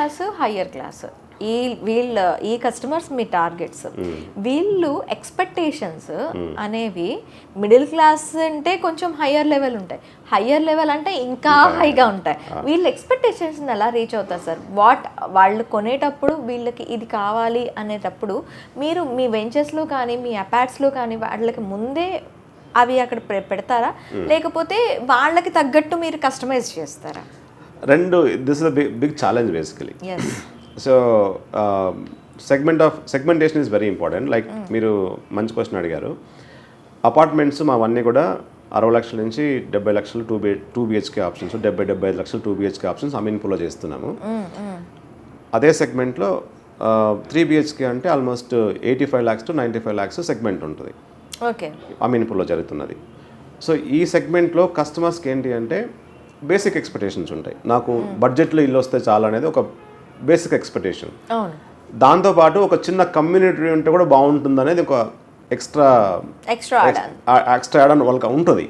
Class, higher class, ఈ customers మీ targets. వీళ్ళు expectations అనేవి మిడిల్ క్లాస్ అంటే కొంచెం హయ్యర్ లెవెల్ ఉంటాయి, హయ్యర్ లెవెల్ అంటే ఇంకా హైగా ఉంటాయి. వీళ్ళు ఎక్స్పెక్టేషన్స్ ఎలా రీచ్ అవుతారు సార్? వాళ్ళు కొనేటప్పుడు వీళ్ళకి ఇది కావాలి అనేటప్పుడు మీరు మీ వెంచర్స్లో కానీ మీ అపార్ట్స్లో కానీ వాళ్ళకి ముందే అవి అక్కడ పెడతారా, లేకపోతే వాళ్ళకి తగ్గట్టు మీరు కస్టమైజ్ చేస్తారా? This is big challenge basically. So segmentation is very important. Like మీరు మంచి క్వశ్చన్ అడిగారు. అపార్ట్మెంట్స్ మావన్నీ కూడా 60 లక్షల నుంచి 70 లక్షలు 2 BHK ఆప్షన్స్, 70-75 లక్షలు 2 BHK ఆప్షన్స్ అమీన్పూర్లో చేస్తున్నాము. అదే సెగ్మెంట్లో 3 BHK అంటే almost 85 lakhs to 95 lakhs segment ఉంటుంది. ఓకే, అమీన్పూర్లో జరుగుతున్నది. సో ఈ సెగ్మెంట్లో కస్టమర్స్కి ఏంటి అంటే బేసిక్ ఎక్స్పెక్టేషన్స్ ఉంటాయి. నాకు బడ్జెట్లో ఇల్లు వస్తే చాలా అనేది ఒక బేసిక్ ఎక్స్పెక్టేషన్. దాంతోపాటు ఒక చిన్న కమ్యూనిటీ ఉంటే కూడా బాగుంటుంది అనేది ఒక ఎక్స్ట్రా యాడ్ ఆన్ వాళ్ళకి ఉంటుంది.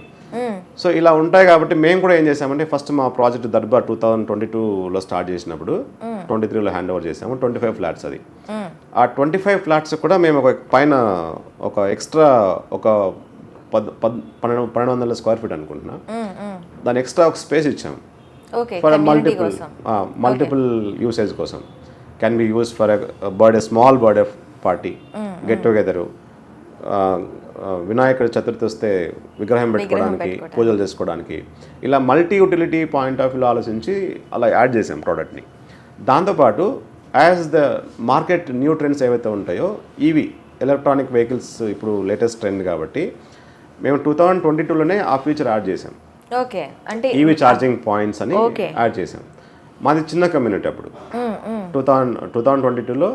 సో ఇలా ఉంటాయి కాబట్టి మేము కూడా ఏం చేసామంటే ఫస్ట్ మా ప్రాజెక్ట్ దర్బార్ 2022లో స్టార్ట్ చేసినప్పుడు 23లో హ్యాండ్ ఓవర్ చేసాము. 25 ఫ్లాట్స్ అది. ఆ 25 ఫ్లాట్స్ కూడా మేము ఒక పైన ఒక ఎక్స్ట్రా ఒక 1200 స్క్వేర్ ఫీట్ అనుకుంటున్నా, దాని ఎక్స్ట్రా ఒక స్పేస్ ఇచ్చాము ఫర్ మల్టిపుల్ యూసేజ్ కోసం. Can be use for birthday, small birthday party, get together, వినాయకుడి చతుర్థి వస్తే విగ్రహం పెట్టుకోవడానికి, పూజలు చేసుకోవడానికి, ఇలా మల్టీ యూటిలిటీ పాయింట్ ఆఫ్ వ్యూలో ఆలోచించి అలా యాడ్ చేసాం ప్రోడక్ట్ని. దాంతోపాటు as the market new trends ఏవైతే ఉంటాయో, ఈవీ ఎలక్ట్రానిక్ వెహికల్స్ ఇప్పుడు లేటెస్ట్ ట్రెండ్ కాబట్టి మేము 2022లోనే ఆ ఫీచర్ యాడ్ చేసాం. ఓకే, అంటే ఈవీ ఛార్జింగ్ పాయింట్స్ అని యాడ్ చేసాం. మాది చిన్న కమ్యూనిటీ అప్పుడు 2022లో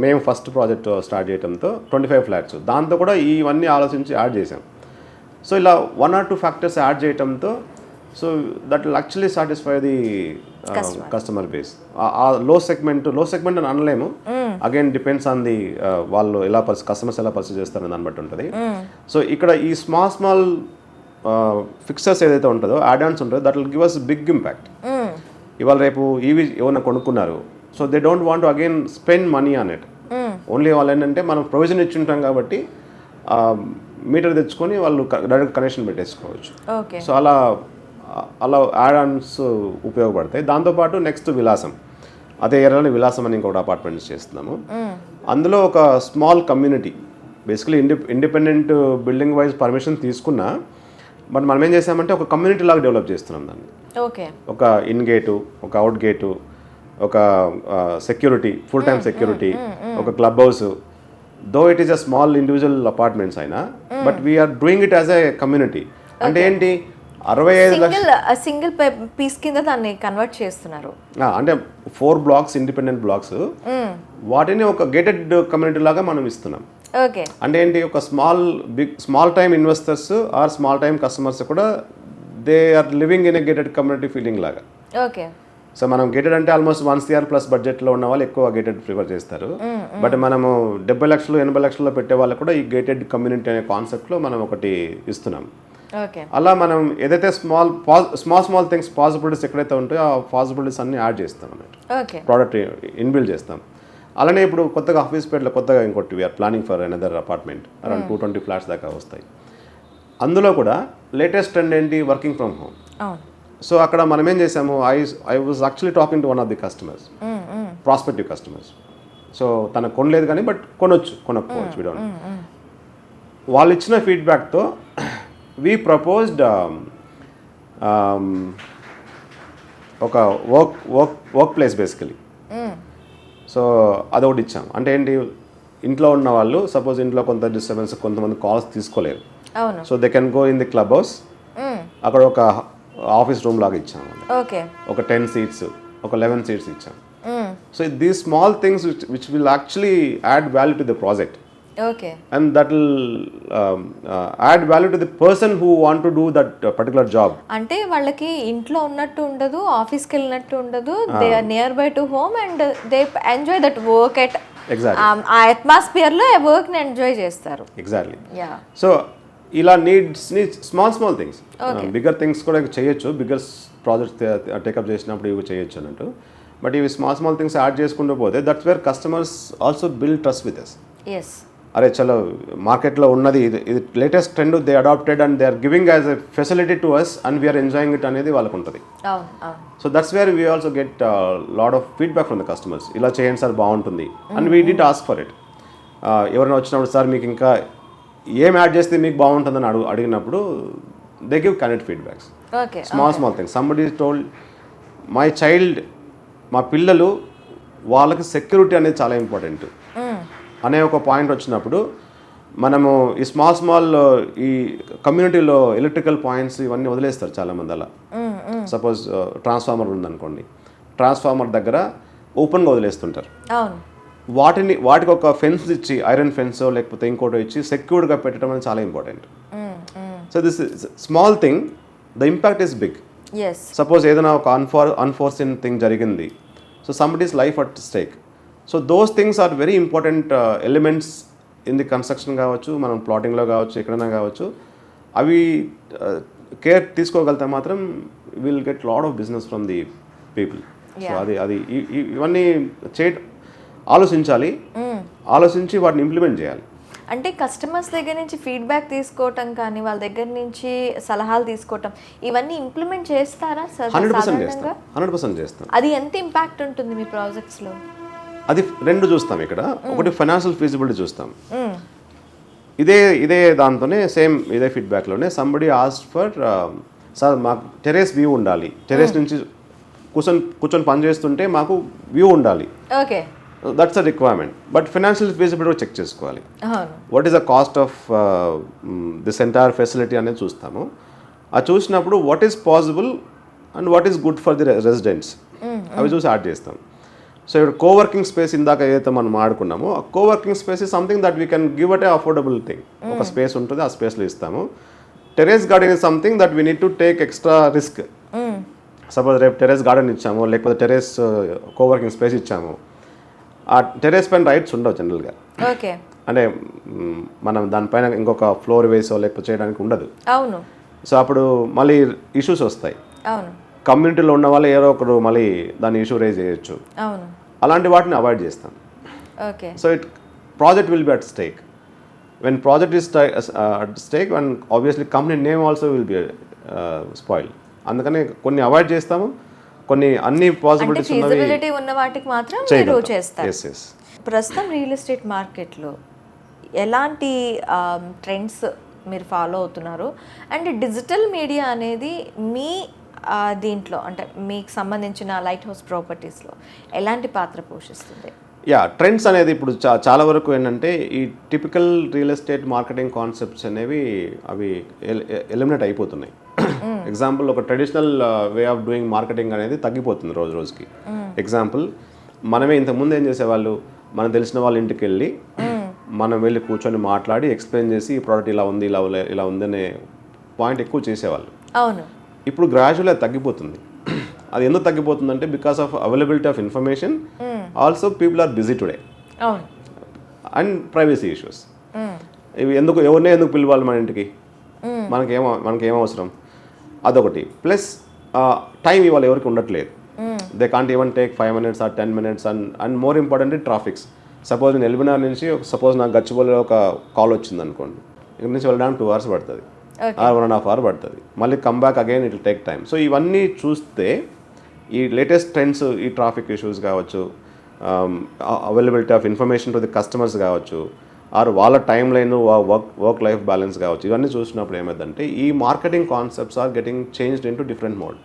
మేము ఫస్ట్ ప్రాజెక్ట్ స్టార్ట్ చేయడంతో 25 ఫ్లాట్స్, దాంతో కూడా ఇవన్నీ ఆలోచించి యాడ్ చేసాం. సో ఇలా 1 or 2 ఫ్యాక్టర్స్ యాడ్ చేయడంతో so that will actually satisfy the customer base. ఆ లో సెగ్మెంట్ అని అనలేము, అగైన్ డిపెండ్స్ ఆన్ ది వాళ్ళు ఎలా కస్టమర్స్ ఎలా పర్చేస్ చేస్తారని దాన్ని బట్టి ఉంటుంది. సో ఇక్కడ ఈ స్మాల్ ఫిక్సర్స్ ఏదైతే ఉంటుందో, యాడ్ ఆన్స్ ఉంటుందో, that will give us big impact. ఇవాళ రేపు ఈవీ ఏమైనా కొనుక్కున్నారు, so they don't want to again spend money on it. Only వాళ్ళు ఏంటంటే మనం ప్రొవిజన్ ఇచ్చి ఉంటాం కాబట్టి మీటర్ తెచ్చుకొని వాళ్ళు డైరెక్ట్ కనెక్షన్ పెట్టేసుకోవచ్చు. సో అలా యాడ్ ఆన్స్ ఉపయోగపడతాయి. దాంతోపాటు నెక్స్ట్ విలాసం, అదే ఏరియాలో విలాసం అని ఇంకొకటి అపార్ట్మెంట్స్ చేస్తున్నాము. అందులో ఒక small community, basically independent building wise permission తీసుకున్నా, బట్ మనం ఏం చేసామంటే ఒక కమ్యూనిటీ లాగా డెవలప్ చేస్తున్నాం దాన్ని. ఒక ఇన్ గేటు, ఒక అవుట్ గేటు, ఒక సెక్యూరిటీ, ఫుల్ టైమ్ సెక్యూరిటీ, ఒక club house. Though it is a small individual apartments అయినా, but we are doing it as a community. అంటే ఏంటి, 65 లక్షలు సింగిల్ పీస్ కింద దాన్ని కన్వర్ట్ చేస్తున్నారు. అంటే 4 బ్లాక్స్, ఇండిపెండెంట్ బ్లాక్స్, వాటిని ఒక గేటెడ్ కమ్యూనిటీ లాగా మనం ఇస్తున్నాం. అంటే ఏంటి, ఒక small time investors or small time customers కూడా they are living in a gated community feeling లాగా. సో మనం గేటెడ్ అంటే ఆల్మోస్ట్ 1 CR ప్లస్ బడ్జెట్లో ఉన్న వాళ్ళు ఎక్కువ గేటెడ్ ప్రిఫర్ చేస్తారు. బట్ మనము 70 లక్షలు 80 లక్షల్లో పెట్టే వాళ్ళకు కూడా ఈ గేటెడ్ కమ్యూనిటీ అనే కాన్సెప్ట్లో మనం ఒకటి ఇస్తున్నాం. అలా మనం ఏదైతే స్మాల్ థింగ్స్ పాసిబిలిటీస్ ఎక్కడైతే ఉంటాయో ఆ పాసిబిలిటీస్ అన్ని యాడ్ చేస్తాం అన్నట్టు, ప్రోడక్ట్ ఇన్బిల్డ్ చేస్తాం. అలానే ఇప్పుడు కొత్తగా ఆఫీస్పేటలో కొత్తగా ఇంకోటి we are planning for another apartment, around 220 flats దాకా వస్తాయి. అందులో కూడా లేటెస్ట్ ట్రెండ్ ఏంటి, వర్కింగ్ ఫ్రమ్ హోమ్. సో అక్కడ మనం ఏం చేసాము, I was actually talking to one of the customers, prospective customers. So తనకు కొనలేదు కానీ బట్ కొనకపోవచ్చు, వి డోంట్. వాళ్ళు ఇచ్చిన ఫీడ్బ్యాక్తో వీ ప్రపోజ్డ్ ఒక వర్క్ ప్లేస్ బేసికలీ. సో అదొకటి ఇచ్చాం. అంటే ఏంటి, ఇంట్లో ఉన్న వాళ్ళు సపోజ్ ఇంట్లో కొంత డిస్టర్బెన్స్, కొంతమంది కాల్స్ తీసుకోలేరు. So they can go in the club house, అక్కడ ఒక ఆఫీస్ రూమ్ లాగా ఇచ్చాము. ఒక 10 seats, ఒక 11 seats ఇచ్చాం. So these small things which will actually add value to the project. And that will add value to the person who want to do that particular job. అంటే వాళ్ళకి ఇంట్లో ఉన్నట్టు ఉండదు, ఆఫీస్కి వెళ్ళినట్టు ఉండదు, they are nearby to home and they enjoy that work at a atmosphere లో ఆ వర్క్ ని ఎంజాయ్ చేస్తారు. ఎగ్జాక్ట్లీ. సో ఇలా needs small things, bigger things కూడా చేయొచ్చు, బిగ్గర్ ప్రాజెక్ట్స్ టేకప్ చేసినప్పుడు ఇవి చేయొచ్చు అన్నట్టు. బట్ ఇవి స్మాల్ థింగ్స్ యాడ్ చేసుకుంటూ పోతే that's where customers also build trust with us. Yes, అరే చలో మార్కెట్లో ఉన్నది ఇది latest trend they adapted and they are giving as a facility to us and we are enjoying it అనేది వాళ్ళకు ఉంటుంది. So that's where we also get lot of feedback from the customers. ఇలా చేయండి సార్ బాగుంటుంది and we did ask for it. ఎవరైనా వచ్చినప్పుడు sir మీకు ఇంకా ఏం యాడ్ చేస్తే మీకు బాగుంటుందని అడిగినప్పుడు they give connect feedbacks. Small things. Somebody told my child, మా పిల్లలు వాళ్ళకి సెక్యూరిటీ అనేది చాలా ఇంపార్టెంట్ అనే ఒక పాయింట్ వచ్చినప్పుడు మనము ఈ స్మాల్ ఈ కమ్యూనిటీలో ఎలక్ట్రికల్ పాయింట్స్ ఇవన్నీ వదిలేస్తారు చాలామంది. అలా సపోజ్ ట్రాన్స్ఫార్మర్ ఉందనుకోండి, ట్రాన్స్ఫార్మర్ దగ్గర ఓపెన్గా వదిలేస్తుంటారు. వాటికి ఒక ఫెన్స్ ఇచ్చి, ఐరన్ ఫెన్స్ లేకపోతే ఇంకోటి ఇచ్చి సెక్యూర్డ్గా పెట్టడం అనేది చాలా important. So this small thing, the impact is big. Suppose ఏదైనా ఒక అన్ఫోర్సిన్ థింగ్ జరిగింది, so somebody's life at stake. So those things are very important elements in the construction కావచ్చు, మనం ప్లాటింగ్లో కావచ్చు, ఎక్కడైనా కావచ్చు. అవి కేర్ తీసుకోగలిగితే మాత్రం will get lot of business from the people. So అది ఇవన్నీ ఆలోచించాలి, ఆలోచించి వాటిని ఇంప్లిమెంట్ చేయాలి. అంటే కస్టమర్స్ దగ్గర నుంచి ఫీడ్బ్యాక్ తీసుకోవటం కానీ, వాళ్ళ దగ్గర నుంచి సలహాలు తీసుకోవటం, ఇవన్నీ ఇంప్లిమెంట్ చేస్తారా? 100% చేస్తాం. అది ఎంత ఇంపాక్ట్ ఉంటుంది మీ ప్రాజెక్ట్స్లో? అది రెండు చూస్తాం ఇక్కడ. ఒకటి ఫైనాన్షియల్ ఫీజిబిలిటీ చూస్తాం. ఇదే దాంతోనే సేమ్ ఇదే ఫీడ్బ్యాక్లోనే సంబడి ఆస్క్డ్ ఫర్ సార్ మాకు టెరెస్ వ్యూ ఉండాలి, టెరెస్ నుంచి కూర్చొని పని చేస్తుంటే మాకు వ్యూ ఉండాలి. Okay, that's a requirement. But financial feasibility check చేసుకోవాలి. What is the cost of this entire facility అనేది చూస్తాము. అది చూసినప్పుడు what is possible and what is good for the residents అవి చూసి యాడ్ చేస్తాం. సో ఇప్పుడు కోవర్కింగ్ స్పేస్ ఇందాక ఏదైతే మనం ఆడుకున్నామో, ఆ coworking space is something that we can give at a affordable thing. ఒక స్పేస్ ఉంటుంది, ఆ స్పేస్లో ఇస్తాము. Terrace garden is something that we need to take extra risk. Suppose రేపు టెరెస్ గార్డెన్ ఇచ్చాము, లేకపోతే టెరెస్ కోవర్కింగ్ స్పేస్ ఇచ్చాము, ఆ టెరెస్ పైన రైట్స్ ఉండవు జనరల్గా. ఓకే, అంటే మనం దానిపైన ఇంకొక ఫ్లోర్ వేసో లేకపోతే చేయడానికి ఉండదు. అవును. సో అప్పుడు మళ్ళీ ఇష్యూస్ వస్తాయి. అవును, కమ్యూనిటీలో ఉన్న వాళ్ళు ఏదో ఒకరు మళ్ళీ దాన్ని ఇష్యూ రేజ్ చేయొచ్చు. అవును, అలాంటి వాటిని అవాయిడ్ చేస్తాం. Okay. So project will be at stake. When project is at stake, and obviously company name also will be spoil. అందుకని కొన్ని అవాయిడ్ చేస్తాము, కొన్ని అన్ని పాసిబిలిటీస్ ఉన్న వాటికి మాత్రం మీరు చేస్తారు. ప్రస్తుతం రియల్ ఎస్టేట్ మార్కెట్లో ఎలాంటి ట్రెండ్స్ మీరు ఫాలో అవుతున్నారు? అండ్ డిజిటల్ మీడియా అనేది మీ దీంట్లో, అంటే మీకు సంబంధించిన లైట్ హౌస్ ప్రాపర్టీస్లో ఎలాంటి పాత్ర పోషిస్తుంది? ట్రెండ్స్ అనేది ఇప్పుడు చాలా వరకు ఏంటంటే ఈ typical real estate marketing concepts అనేవి అవి ఎలిమినేట్ అయిపోతున్నాయి. ఎగ్జాంపుల్, ఒక traditional way of doing marketing అనేది తగ్గిపోతుంది రోజు రోజుకి. ఎగ్జాంపుల్, మనమే ఇంతకుముందు ఏం చేసేవాళ్ళు, మనకు తెలిసిన వాళ్ళ ఇంటికి వెళ్ళి మనం వెళ్ళి కూర్చొని మాట్లాడి ఎక్స్ప్లెయిన్ చేసి ఈ ప్రోడక్ట్ ఇలా ఉంది ఇలా ఉంది అనే పాయింట్ ఎక్కువ చేసేవాళ్ళు. అవును. ఇప్పుడు గ్రాడ్యువల్ అది తగ్గిపోతుంది. అది ఎందుకు తగ్గిపోతుందంటే because of availability of information, also people are busy today, and privacy issues. ఇవి ఎవరినే పిలవాలి మన ఇంటికి, మనకేం అవసరం, అదొకటి. ప్లస్ టైం ఇవాళ ఎవరికి ఉండట్లేదు. They can't even take 5 minutes or 10 minutes, and more importantly traffics. Suppose నేను ఎల్బినార్ నుంచి నాకు గచ్చిబౌలిలో ఒక కాల్ వచ్చింది అనుకోండి, ఇక్కడ నుంచి వెళ్ళడానికి 2 hours పడుతుంది, 1.5 hours పడుతుంది, మళ్ళీ come back again it will take time. So ఇవన్నీ చూస్తే ఈ లేటెస్ట్ ట్రెండ్స్, ఈ ట్రాఫిక్ ఇష్యూస్ కావచ్చు, availability of information to the customers కావచ్చు, ఆర్ వాళ్ళ timeline, work life balance కావచ్చు, ఇవన్నీ చూసినప్పుడు ఏమైందంటే ఈ marketing concepts are getting changed into different mode.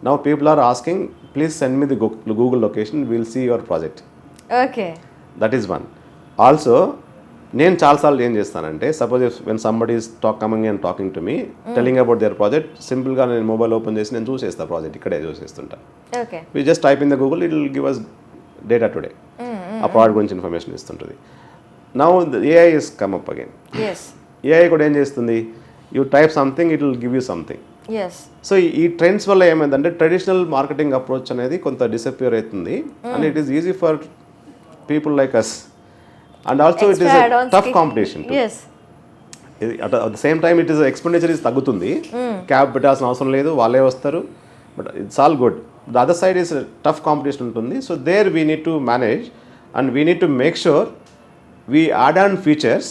Now people are asking, please send me the Google location, will see your project. That is one. Also నేను చాలాసార్లు ఏం చేస్తానంటే, suppose when somebody is coming and talking to me telling about their project, సింపుల్గా నేను mobile open చేసి నేను చూసేస్తాను project, ఇక్కడే చూసేస్తుంటా. We just type in the Google, it will give us data today, ఆ ప్రోడక్ట్ గురించి ఇన్ఫర్మేషన్ ఇస్తుంటుంది. Now AI is come up again. AI కూడా ఏం చేస్తుంది, you type something, it will give you something. So ఈ trends వల్ల ఏమైందంటే traditional marketing approach అనేది కొంత డిసప్పియర్ అవుతుంది, and it is easy for people like us, and also it is tough competition. At the same time it is expenditure is తగ్గుతుంది, cab పెట్టాల్సిన అవసరం లేదు, వాళ్ళే వస్తారు. But it's all good. The other side is tough competition ఉంటుంది. So there we need to manage and we need to make sure we add on features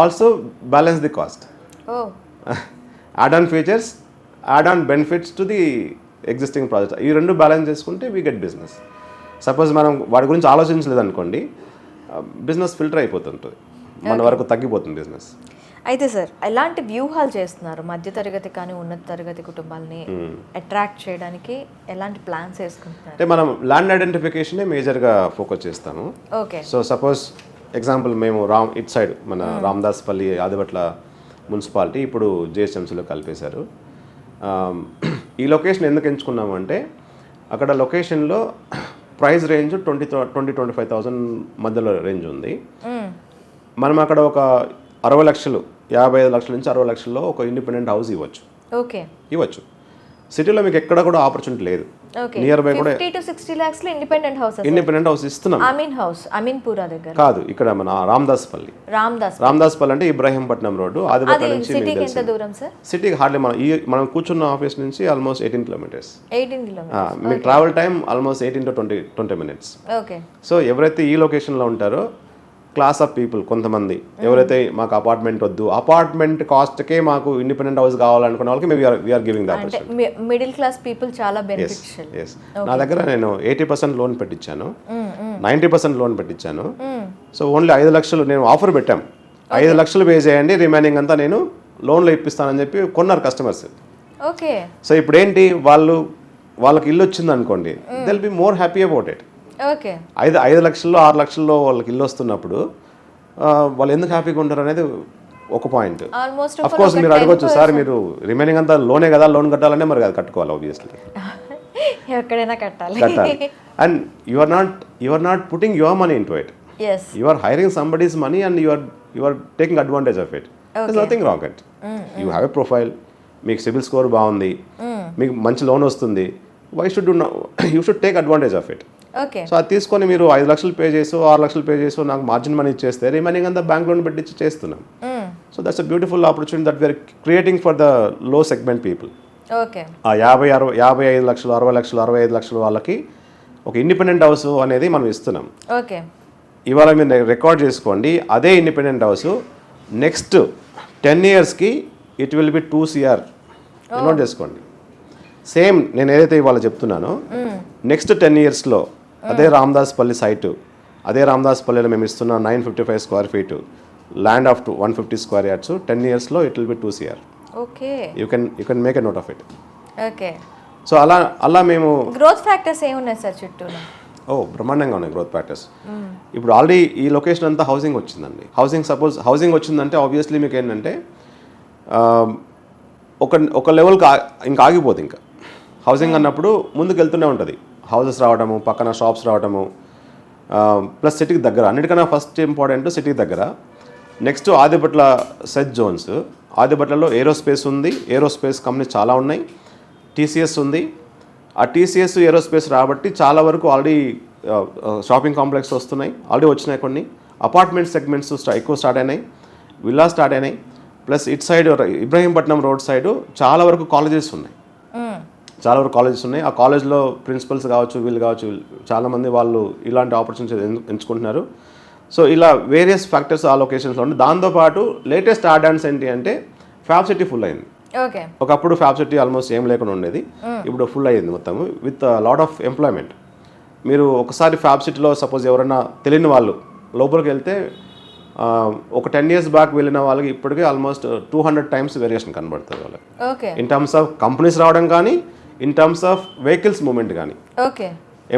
also balance the cost. Oh add on features, add on benefits to the existing project. ఈ రెండు balance చేసుకుంటే we get business. Suppose మనం వాటి గురించి ఆలోచించలేదు అనుకోండి, business filter అయిపోతుంటుంది, మన వరకు తగ్గిపోతుంది బిజినెస్. అయితే సార్ ఎలాంటి వ్యూహాలు చేస్తున్నారు మధ్యతరగతి కానీ ఉన్నత తరగతి కుటుంబాలని అట్రాక్ట్ చేయడానికి? ఎలాంటి ప్లాన్స్ వేసుకుంటున్నారు? అంటే మనం ల్యాండ్ ఐడెంటిఫికేషనే మేజర్గా ఫోకస్ చేస్తాము. ఓకే. సో సపోజ్ ఎగ్జాంపుల్ మేము ఇట్ సైడ్ మన రామదాస్పల్లి ఆదిబట్ల మున్సిపాలిటీ ఇప్పుడు జిహెచ్ఎంసీలో కలిపేశారు. ఈ లొకేషన్ ఎందుకు ఎంచుకున్నామంటే అక్కడ లొకేషన్లో ప్రైస్ రేంజ్ 20,000-25,000 మధ్యలో రేంజ్ ఉంది. మనం అక్కడ ఒక 60 లక్షలు, 55 లక్షల నుంచి 60 లక్షల్లో ఒక ఇండిపెండెంట్ హౌస్ ఇవ్వచ్చు. ఓకే, ఇవ్వచ్చు. సిటీలో మీకు ఎక్కడ కూడా ఆపర్చునిటీ లేదు. నియర్ బై కూడా 50 to 60 lakhs లో ఇండిపెండెంట్ హౌస్ ఇస్తున్నాం. అమీన్పురా దగ్గర కాదు, ఇక్కడ మన రామదాస్పల్లి అంటే ఇబ్రాహీంపట్నం రోడ్డు, ఆదిబట్ల నుంచి సిటీకి ఎంత దూరం సార్? సిటీకి హార్డ్లీ మనం కూర్చున్న ఆఫీస్ నుంచి almost 18 kilometres. 18 kilometers. Me travel time almost 18 to 20 minutes. Okay. So ఎవరైతే ఈ లొకేషన్లో ఉంటారో క్లాస్ ఆఫ్ పీపుల్ కొంతమంది ఎవరైతే మాకు అపార్ట్మెంట్ వద్దు, అపార్ట్మెంట్ కాస్ట్కే మాకు ఇండిపెండెంట్ హౌస్ కావాలనుకున్న వాళ్ళకి we are giving the opportunity. Middle class people చాలా బెనిఫిషియల్. నా దగ్గర నేను 80% లోన్ పెట్టించాను, 90% లోన్ పెట్టించాను. సో ఓన్లీ 5 లక్షలు నేను ఆఫర్ పెట్టాం, 5 లక్షలు పే చేయండి, రిమైనింగ్ అంతా నేను లోన్లో ఇప్పిస్తానని చెప్పి కొన్నారు కస్టమర్స్. ఓకే. సో ఇప్పుడు ఏంటి, వాళ్ళకి ఇల్లు వచ్చింది అనుకోండి, they will be more happy about it. Okay. 5 లక్షల్లో 6 లక్షల్లో వాళ్ళకి ఇల్లు వస్తున్నప్పుడు వాళ్ళు ఎందుకు హ్యాపీగా ఉంటారు అనేది ఒక పాయింట్. అఫ్ కోర్స్ మీరు అడగొచ్చు, సార్ మీరు రిమైనింగ్ అంతా లోనే కదా, లోన్ కట్టాలంటే మరి అది కట్టుకోవాలి ఆబ్వియస్లీ, ఎక్కడైనా కట్టాలి. And you are not putting your money into it, you are hiring somebody's money and you are taking advantage of it. There nothing wrong it. You have a profile, మీకు CIBIL score బాగుంది, మీకు మంచి loan వస్తుంది, why should you should take advantage of it. So అది తీసుకొని మీరు 5 లక్షలు pay చేసో 6 లక్షలు పే చేసో నాకు మార్జిన్ మనీ ఇచ్చేస్తే రిమైనింగ్ అంతా బ్యాంక్ లోన్ పెట్టించి చేస్తున్నాం. So that's a beautiful opportunity that we are creating for the low segment people. ఆ 55 లక్షలు 60 లక్షలు 65 లక్షలు వాళ్ళకి ఒక ఇండిపెండెంట్ హౌస్ అనేది మనం ఇస్తున్నాం. ఇవాళ మీరు రికార్డ్ చేసుకోండి, అదే ఇండిపెండెంట్ హౌస్ నెక్స్ట్ 10 yearsకి it will be 2 CR. Note చేసుకోండి. సేమ్ నేను ఏదైతే ఇవాళ చెప్తున్నానో నెక్స్ట్ 10 yearsలో అదే రామదాస్పల్లి సైటు, అదే రామదాస్పల్లిలో మేము ఇస్తున్న 955 square feet land of 150 square yards, 10 yearsలో it will be 2 CR. Okay. You can make a note of it. Okay. So అలా మేము గ్రోత్ ఫ్యాక్టర్స్ ఏమున్నాయి సార్ చుట్టూలో? బ్రహ్మాండంగా ఉన్నాయి గ్రోత్ ఫ్యాక్టర్స్. ఇప్పుడు ఆల్రెడీ ఈ లొకేషన్ అంతా హౌసింగ్ వచ్చిందండి. హౌసింగ్ వచ్చిందంటే ఆబ్వియస్లీ మీకు ఏంటంటే ఒక లెవెల్కి ఇంకా ఆగిపోదు. ఇంకా హౌసింగ్ అన్నప్పుడు ముందుకు వెళ్తూనే ఉంటుంది, హౌసెస్ రావడము, పక్కన షాప్స్ రావడము, ప్లస్ సిటీకి దగ్గర. అన్నిటికన్నా ఫస్ట్ ఇంపార్టెంట్ సిటీకి దగ్గర. నెక్స్ట్ ఆదిబట్ల సెట్ జోన్స్. ఆదిబట్లలో ఏరోస్పేస్ ఉంది, ఏరోస్పేస్ కంపెనీస్ చాలా ఉన్నాయి, TCS ఉంది. ఆ TCS ఏరోస్పేస్ రాబట్టి చాలా వరకు ఆల్రెడీ షాపింగ్ కాంప్లెక్స్ వస్తున్నాయి, ఆల్రెడీ వచ్చినాయి. కొన్ని అపార్ట్మెంట్ సెగ్మెంట్స్ ఎక్కువ స్టార్ట్ అయినాయి, విల్లా స్టార్ట్ అయినాయి. Plus it side Ibrahimpatnam road side చాలా వరకు కాలేజెస్ ఉన్నాయి, ఆ కాలేజ్లో ప్రిన్సిపల్స్ కావచ్చు, వీళ్ళు కావచ్చు, చాలామంది వాళ్ళు ఇలాంటి ఆపర్చునిటీస్ ఎంచుకుంటున్నారు. సో ఇలా వేరియస్ ఫ్యాక్టర్స్ ఆ లొకేషన్స్లో ఉన్నాయి. దాంతోపాటు లేటెస్ట్ యాడ్-ఆన్స్ ఏంటి అంటే ఫ్యాబ్ సిటీ ఫుల్ అయింది. ఒకప్పుడు ఫ్యాబ్ సిటీ ఆల్మోస్ట్ ఏం లేకుండా ఉండేది, ఇప్పుడు ఫుల్ అయ్యింది మొత్తం విత్ లాట్ ఆఫ్ ఎంప్లాయ్మెంట్. మీరు ఒకసారి ఫ్యాబ్ సిటీలో సపోజ్ ఎవరైనా తెలియని వాళ్ళు లోపలికి వెళ్తే ఒక 10 years బ్యాక్ వెళ్ళిన వాళ్ళకి ఇప్పటికే ఆల్మోస్ట్ 200 times వేరియేషన్ కనబడుతుంది వాళ్ళకి, ఇన్ టర్మ్స్ ఆఫ్ కంపెనీస్ రావడం కానీ, in terms of vehicles movement కానీ,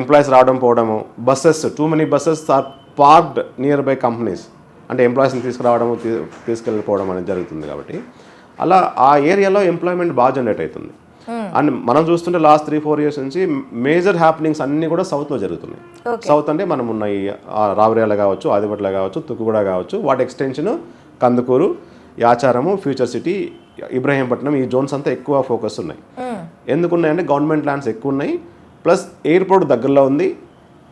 ఎంప్లాయీస్ రావడం పోవడము, buses, too many buses are parked nearby companies, అంటే ఎంప్లాయీస్ని తీసుకురావడము తీసుకెళ్ళిపోవడం అనేది జరుగుతుంది. కాబట్టి అలా ఆ ఏరియాలో ఎంప్లాయ్మెంట్ బాగా జనరేట్ అవుతుంది. అండ్ మనం చూస్తుంటే లాస్ట్ 3-4 years నుంచి మేజర్ హ్యాపెనింగ్స్ అన్నీ కూడా సౌత్లో జరుగుతున్నాయి. సౌత్ అంటే మనం ఉన్న ఈ రావరేల కావచ్చు, ఆదిబట్ల కావచ్చు, తుక్కుగూడ కావచ్చు, వాటి ఎక్స్టెన్షన్ కందుకూరు, యాచారము, ఫ్యూచర్ సిటీ, ఇబ్రాహీంపట్నం, ఈ జోన్స్ అంతా ఎక్కువ ఫోకస్ ఉన్నాయి. ఎందుకున్నాయంటే గవర్నమెంట్ ల్యాండ్స్ ఎక్కువ ఉన్నాయి, ప్లస్ ఎయిర్పోర్ట్ దగ్గరలో ఉంది.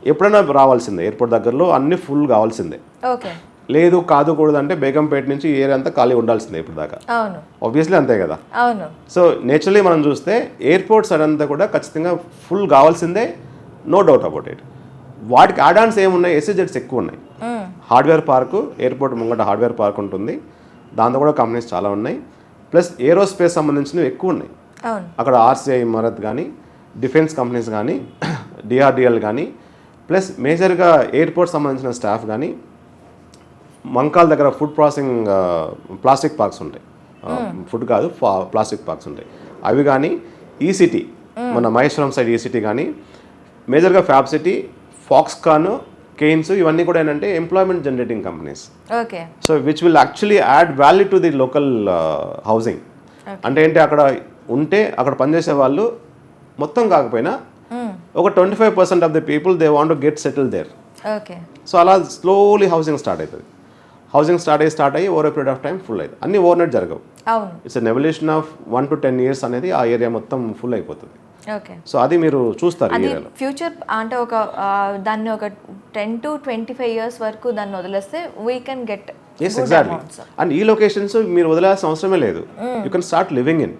ఎప్పుడైనా రావాల్సిందే, ఎయిర్పోర్ట్ దగ్గరలో అన్ని ఫుల్ కావాల్సిందే. లేదు కాదుకూడదు అంటే బేగంపేట నుంచి ఈ ఏరియా అంతా ఖాళీ ఉండాల్సిందే ఇప్పుడు దాకా, అవును ఆబ్వియస్లీ అంతే కదా. అవును సో నేచురలీ మనం చూస్తే ఎయిర్పోర్ట్స్ అదంతా కూడా ఖచ్చితంగా ఫుల్ కావాల్సిందే, నో డౌట్ అబౌట్ ఇట్. వాటికి యాడాన్స్ ఏమున్నాయి, ఎస్ఈజెడ్స్ ఎక్కువ ఉన్నాయి. హార్డ్వేర్ పార్కు, ఎయిర్పోర్ట్ ముంగట హార్డ్వేర్ పార్క్ ఉంటుంది, దాంతో కూడా కంపెనీస్ చాలా ఉన్నాయి. ప్లస్ ఏరోస్పేస్ సంబంధించినవి ఎక్కువ ఉన్నాయి అవును అక్కడ. ఆర్సీఐ ఇమారత్ కానీ, డిఫెన్స్ కంపెనీస్ కానీ, డిఆర్డిఎల్ కానీ, ప్లస్ మేజర్గా ఎయిర్పోర్ట్ సంబంధించిన స్టాఫ్ కానీ, మంకాల్ దగ్గర ఫుడ్ ప్రాసెసింగ్ ప్లాస్టిక్ పార్క్స్ ఉంటాయి, ఫుడ్ కాదు ప్లాస్టిక్ పార్క్స్ ఉంటాయి అవి కానీ, ఈసిటీ మన మహేశ్వరం సైడ్ ఈసిటీ కానీ, మేజర్గా ఫ్యాబ్ సిటీ, ఫాక్స్కాన్, కెయిన్స్, ఇవన్నీ కూడా ఏంటంటే employment generating companies. Okay so which will actually add value to the local housing. అంటే ఏంటి, అక్కడ ఉంటే అక్కడ పనిచేసే వాళ్ళు మొత్తం కాకపోయినా ఒక 25% of the people they want to get settle there. Okay so అలా స్లోలీ హౌసింగ్ స్టార్ట్ అవుతుంది. హౌసింగ్ స్టార్ట్ అయ్యి over period of time full అవుతుంది. అన్ని ఓవర్ నైట్ జరగవు. అవును it's an evolution of 1 to 10 years అనేది ఆ ఏరియా మొత్తం ఫుల్ అయిపోతుంది. ఓకే సో అది మీరు చూస్తారు ఈ అది ఏరియాలో. ఫ్యూచర్ అంటే ఒక దాన్ని ఒక 10 to 25 years వరకు దాన్ని వదిలేస్తే we can get as exactly. And ఈ లొకేషన్స్ మీరు వదిలేయాల్సిన అవసరమే లేదు, you can start living in.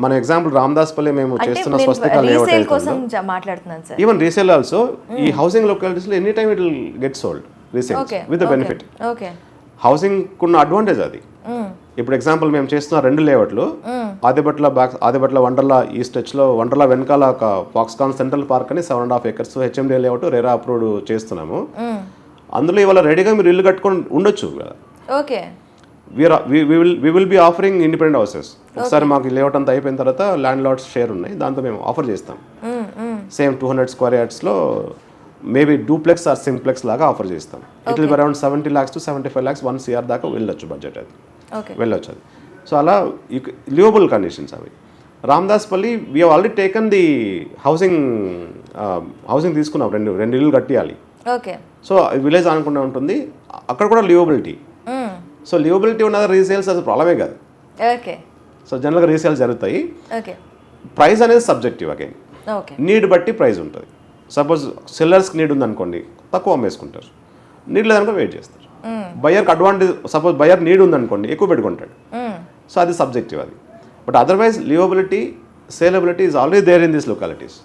మన ఎగ్జాంపుల్ రామదాస్పల్లి మేము చేస్తున్న స్వస్తిక రీసేల్ కోసం మాట్లాడుతున్నాను సార్. ఈవెన్ రీసేల్ ఆల్సో ఈ హౌసింగ్ లొకాలిటీస్లో any time it will get sold resale with the benefit. Okay housing కున్న అడ్వాంటేజ్ అది. ఇప్పుడు ఎగ్జాంపుల్ మేము చేస్తున్న 2 లేఅవుట్లు, ఆదిబట్ల వండర్లా ఈ స్ట్రెచ్లో, వండర్లా వెనకాల ఒక ఫాక్స్కాన్ సెంట్రల్ పార్క్ అని 7.5 acres HMD layout RERA approved చేస్తున్నాము. అందులో ఇవాళ రెడీగా మీరు ఇల్లు కట్టుకొని ఉండొచ్చు. Okay we will be offering independent houses. ఒకసారి మాకు లేఅవుట్ అంతా అయిపోయిన తర్వాత ల్యాండ్ లార్డ్స్ షేర్ ఉన్నాయి, దాంతో మేము ఆఫర్ చేస్తాం. Same 200 square yards maybe duplex or simplex లాగా ఆఫర్ చేస్తాం. It will be around 70 lakhs to 75 lakhs 1 crore దాకా వెళ్ళొచ్చు బడ్జెట్, అది వెళ్ళొచ్చు అది. సో అలా లివబుల్ కండిషన్స్ అవి. Ramadaspalli we already taken the housing తీసుకున్నాం, రెండు ఇల్లు కట్టియాలి. ఓకే సో విలేజ్ అనుకుండా ఉంటుంది, అక్కడ కూడా లివబిలిటీ. సో లివబిలిటీ ఉన్న రీసేల్స్ అది ప్రాబ్లమే కాదు. ఓకే సో జనరల్గా రీసేల్స్ జరుగుతాయి. ఓకే ప్రైస్ అనేది సబ్జెక్టివ్ అగైన్, ఓకే నీడ్ బట్టి ప్రైస్ ఉంటుంది. సపోజ్ సెల్లర్స్కి నీడ్ ఉందనుకోండి తక్కువ అమ్మేసుకుంటారు, నీడ్ లేదనుకో వెయిట్ చేస్తారు. బయర్కి అడ్వాంటేజ్, సపోజ్ బయర్ నీడ్ ఉందనుకోండి ఎక్కువ పెట్టుకుంటాడు. సో అది సబ్జెక్టివ్ అది. But otherwise livability, saleability is always there in these localities.